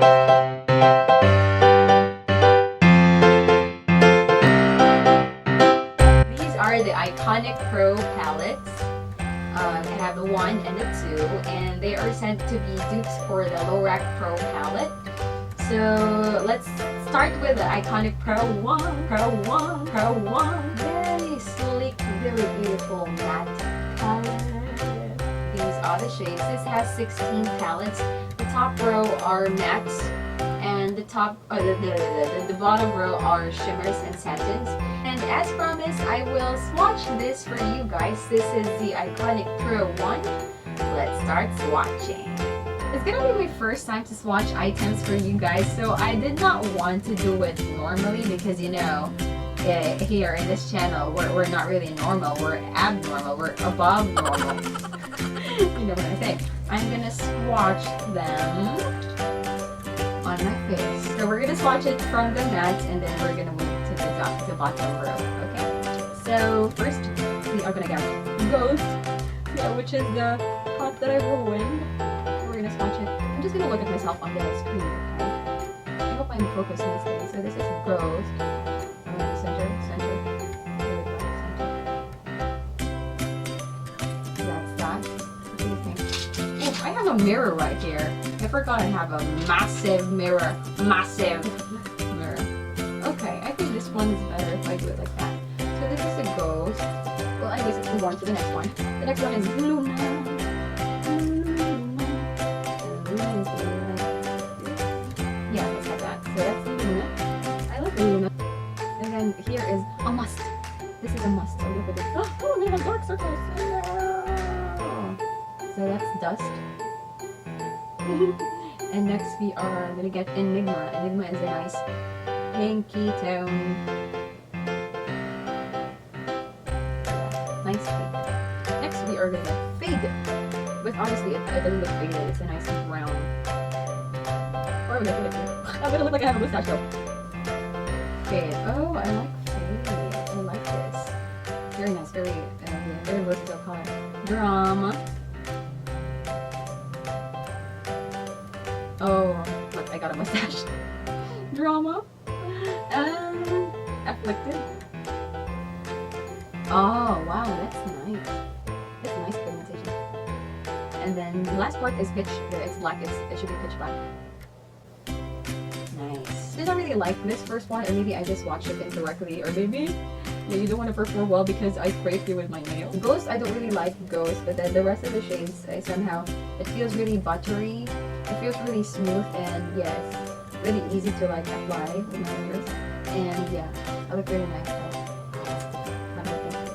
These are the Iconic Pro palettes. I have the 1 and the 2, and they are said to be dupes for the Lorac Pro palette. So let's start with the Iconic Pro 1, Pro 1, Pro 1. Very sleek, very beautiful matte palette. These are the shades. This has 16 palettes. The top row are mattes, and the bottom row are shimmers and satins. And as promised, I will swatch this for you guys. This is the Iconic Pro 1. Let's start swatching. It's gonna be my first time to swatch items for you guys, so I did not want to do it normally because, you know, here in this channel, we're not really normal, we're abnormal, we're above normal. You know what I say. I'm gonna swatch them on my face. So we're gonna swatch it from the matte, and then we're gonna move to the bottom row, okay? So first, we are gonna get Ghost, yeah, which is the pot that I ruined. We're gonna swatch it. I'm just gonna look at myself on the screen, okay? I hope I'm focused on this thing. So this is Ghost. Center. There we go, center. That's that. What do you think? Oh, I have a mirror right here. I forgot I have a massive mirror. Massive mirror. Okay, I think this one is better if I do it like that. So this is a Ghost. Well, I guess let's move on to the next one. The next one is Luna. Yeah, let's have that. So that's Luna. I like Luna. And then here is a must. This is a must. Oh, look at this. Oh, we have dark circles. So that's Dust. And next we are gonna get Enigma. Enigma is a nice pinky tone. Nice pink. Next we are gonna get Fade. But honestly, it doesn't look faded. It's a nice brown. Or I'm gonna look like I have a mustache though. Fade. Oh, I like Fade. I like this. Very nice. Very versatile color. Drama. Oh, look, I got a mustache. Drama. Afflicted. Oh, wow, that's nice. That's nice pigmentation. And then the last part is pitch. It's black. It should be pitch black. Nice. Did I really like this first one, or maybe I just watched it incorrectly, or maybe you don't want to perform well because I scraped you with my nail. Ghost, I don't really like Ghost, but then the rest of the shades, somehow it feels really buttery. It feels really smooth, and yes, really easy to like apply with my fingers. And yeah, I look really nice.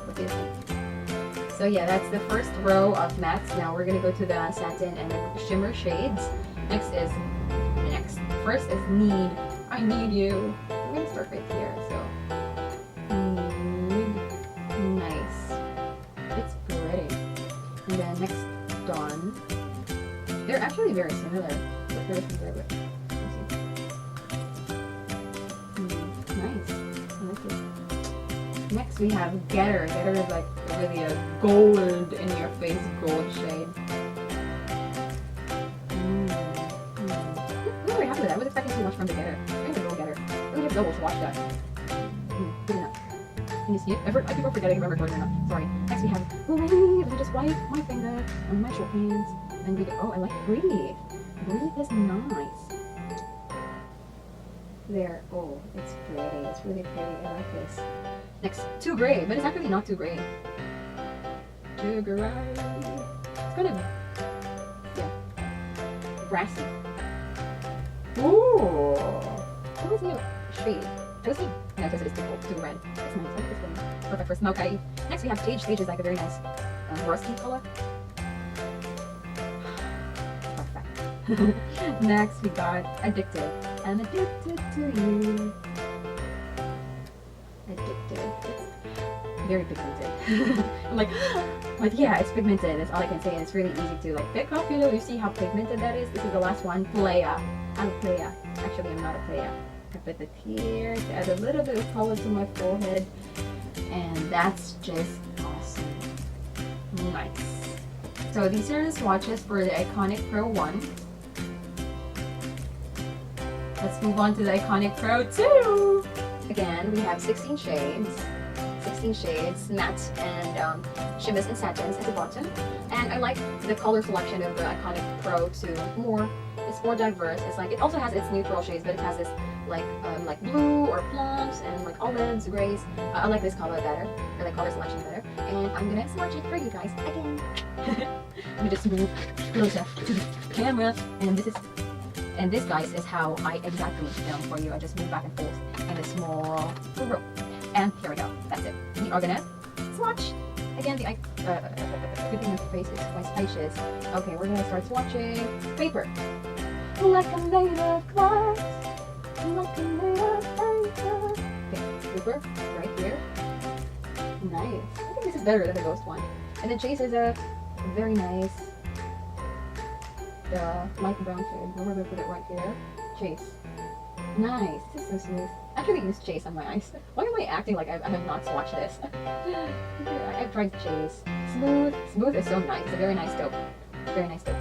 What do you think? So yeah, that's the first row of mattes. Now we're gonna go to the satin and the shimmer shades. First is Need. I Need You. I'm gonna start right here. So Need. Nice. It's pretty. And then next, Dawn. They're actually very similar. But they're similar. Nice. I like it. Next we have Getter. Getter is like really a gold in your face gold shade. I'm very happy with that. I was expecting too much from the Getter. I'm gonna go Getter. Let me just double swatch that. Good enough. Can you see it? I keep on forgetting if I'm recording or not. Sorry. Next we have Breathe. I just wipe my finger on my short hands. And we go, oh, I like Breathe. Breathe is nice. There. Oh, it's pretty. It's really pretty. I like this. Next, Too Gray. But it's actually not Too Gray. Too Gray. It's kind of, yeah, brassy. Ooh. What was new shade? I was thinking, yeah, because it's too red. It's nice. I like this one. Perfect for smoke. Next we have Stage. Stage is like a very nice rusty color. Perfect. Next we got Addicted. I'm addicted to you. Addicted. It's very pigmented. I'm like, but yeah, it's pigmented. That's all I can say. And it's really easy to like pick up. You know, you see how pigmented that is. This is the last one. Playa. I'm a playa. Actually, I'm not a playa. I put it here to add a little bit of color to my forehead. And that's just awesome. Nice. So these are the swatches for the Iconic Pro 1. let's move on to the Iconic Pro 2. Again, we have 16 shades. 16 shades, matte and shimmers and satins at the bottom. And I like the color selection of the Iconic Pro 2 more. It's more diverse. It's like, it also has its neutral shades, but it has this like blue or plums and like olives, grays. I like this color better, or like color selection better. And I'm gonna swatch it for you guys again. Let me just move closer to the camera. And this guys is how I exactly film for you. I just move back and forth in a small row. And here we go. That's it. We are gonna swatch. Again, the good thing with the face is quite spacious. Okay, we're gonna start swatching paper. Like a made of glass. Like a made of paper. Okay, paper right here. Nice. I think this is better than the Ghost one. And then Chase is a very nice, the light brown shade. We're gonna put it right here. Chase. Nice. This is so smooth. I actually use Chase on my eyes. Why am I acting like I have not swatched this? I've tried Chase. Smooth. Smooth is so nice. It's a very nice dope. Very nice dope.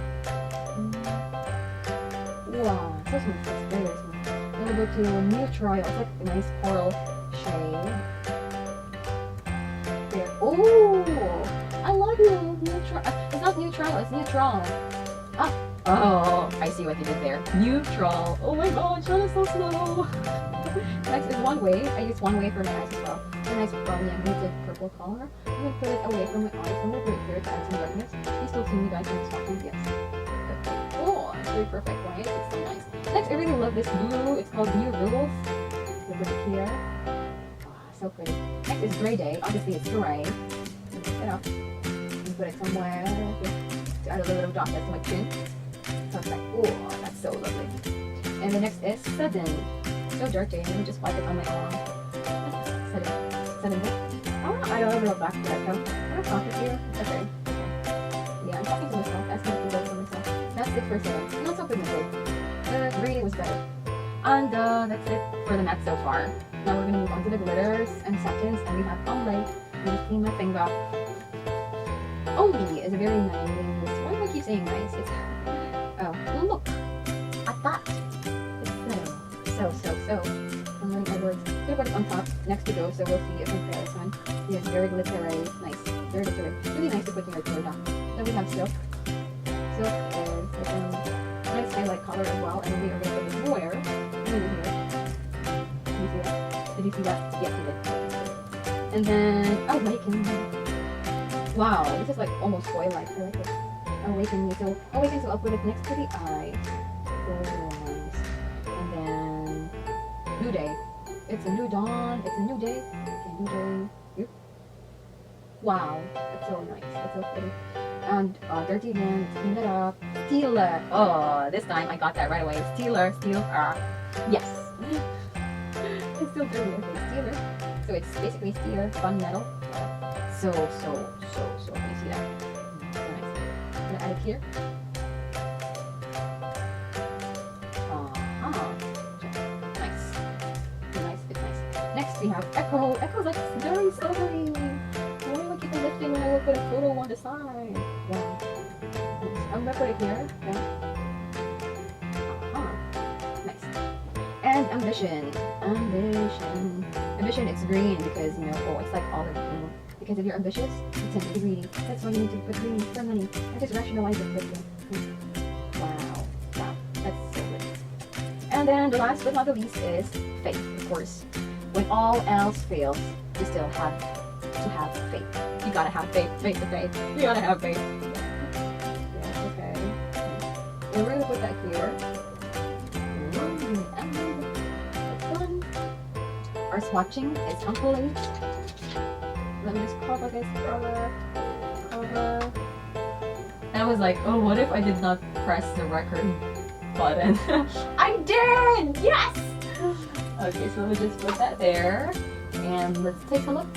Wow. So smooth. It's very, very smooth. Then we'll go to Neutral. It's like a nice coral shade. There. Oh! I love you. Neutral. It's not neutral. It's neutral. Ah. Oh, I see what you did there. Neutral. Oh my god, that is so slow. Next is One Way. I use One Way for my eyes as well. It's a nice muted purple color. I'm going to put it away from my eyes. I'm going to put it here to add some darkness. You still see me guys in the swatching? Yes. Okay. Oh, it's really perfect, right? It's so nice. Next, I really love this blue. It's called New Rules. We'll put it here. Oh, so pretty. Next is Gray Day. Obviously, it's gray. Pick it up. And put it somewhere here to add a little bit of darkness to my chin. Perfect. Oh, that's so lovely. And the next is Sudden. So dirty. Let me just wipe it on my arm. Sudden. Oh, I don't have a back to that though. I don't talk it here. Okay. Yeah, I'm talking to myself. Asking if to for myself. That's it for Sudden. Not so good mistake. The grading was better. And that's it for the matte so far. Now we're gonna move on to the glitters and satins, and we have Ombre. You can see my finger. Ombre is a very nice. Why do I keep saying nice? It's look at that. It's so. I'm running Edwards. I'm gonna put it on top next to go, so we'll see a comparison. Yeah, it's very glittery. Nice. Very glittery. Really nice to put in your hair down. Then we have Silk. Silk is like a nice highlight color as well, and then we are gonna put it where? Here. Did you see that? Did you see that? Yes, you did. And then Awaken. Wow, this is like almost foil-like. I like it. Awaken Me. So I'll put it next to the eye. Oh, nice. And then New Day. It's a new dawn. It's a new day. Okay, new day. Here. Wow, it's so nice. It's so pretty. And Dirty Again. Let's clean it up. Stealer. Oh, this time I got that right away. Stealer. Yes. It's still dirty. Okay, Stealer. So it's basically Stealer Fun Metal. So. Can you see that? Add it here. Nice. It's nice. Next we have Echo. Echo's like very silvery. Why do I keep on lifting when I will put a photo on the side? Wow. I'm gonna put it here. Okay. Nice. And Ambition. Ambition, it's green because, it's like olive green. Because if you're ambitious, you tend to be greedy. That's why you need to put green for money. I just rationalize it quickly. Wow. That's so good. And then the last but not the least is faith, of course. When all else fails, you still have to have faith. You gotta have faith. Faith to faith. You gotta have faith. Yeah, okay. And we're gonna put that here. And done. Our swatching is complete. Let me just cover this, cover. And I was like, oh, what if I did not press the record button? I did! Yes! Okay, so let me just put that there. And let's take a look.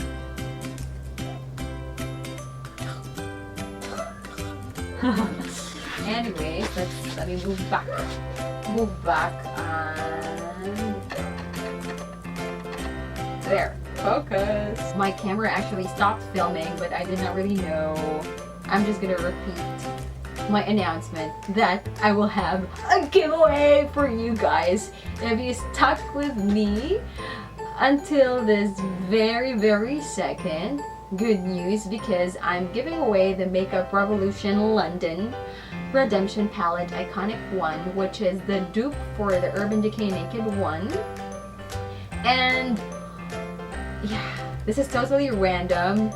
Anyways, let me move back. And there. Focus. My camera actually stopped filming, but I did not really know. I'm just gonna repeat my announcement that I will have a giveaway for you guys if you stuck with me until this very second. Good news, because I'm giving away the Makeup Revolution London Redemption Palette Iconic 1, which is the dupe for the Urban Decay Naked 1. And yeah, this is totally random.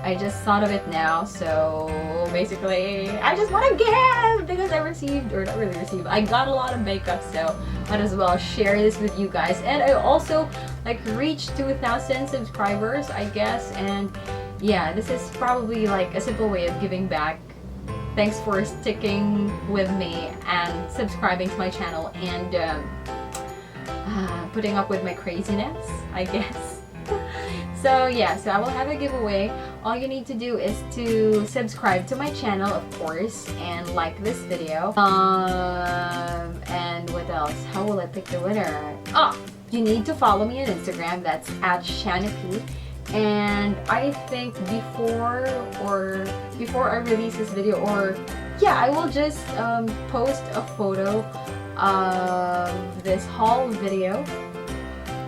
I just thought of it now, so basically I just want to give because I received, or not really received, I got a lot of makeup, so might as well share this with you guys. And I also like reached 2,000 subscribers, I guess, and yeah, this is probably like a simple way of giving back. Thanks for sticking with me and subscribing to my channel and putting up with my craziness, I guess. So yeah, so I will have a giveaway. All you need to do is to subscribe to my channel, of course, and like this video. And what else? How will I pick the winner? Oh, you need to follow me on Instagram. That's @ShanaP. And I think before I release this video, or yeah, I will just post a photo of this haul video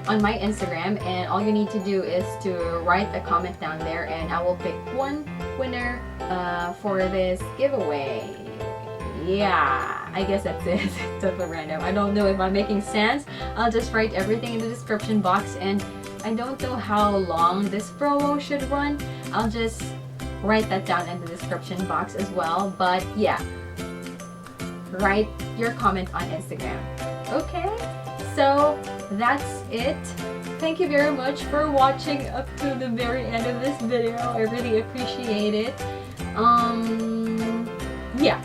on my Instagram, and all you need to do is to write a comment down there, and I will pick one winner for this giveaway. Yeah, I guess that's it. It's totally random. I don't know if I'm making sense. I'll just write everything in the description box, and I don't know how long this promo should run. I'll just write that down in the description box as well. But yeah, write your comment on Instagram. Okay? So that's it. Thank you very much for watching up to the very end of this video. I really appreciate it. Yeah.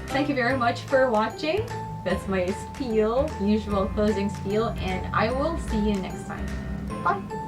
Thank you very much for watching. That's my spiel, usual closing spiel, and I will see you next time. Bye!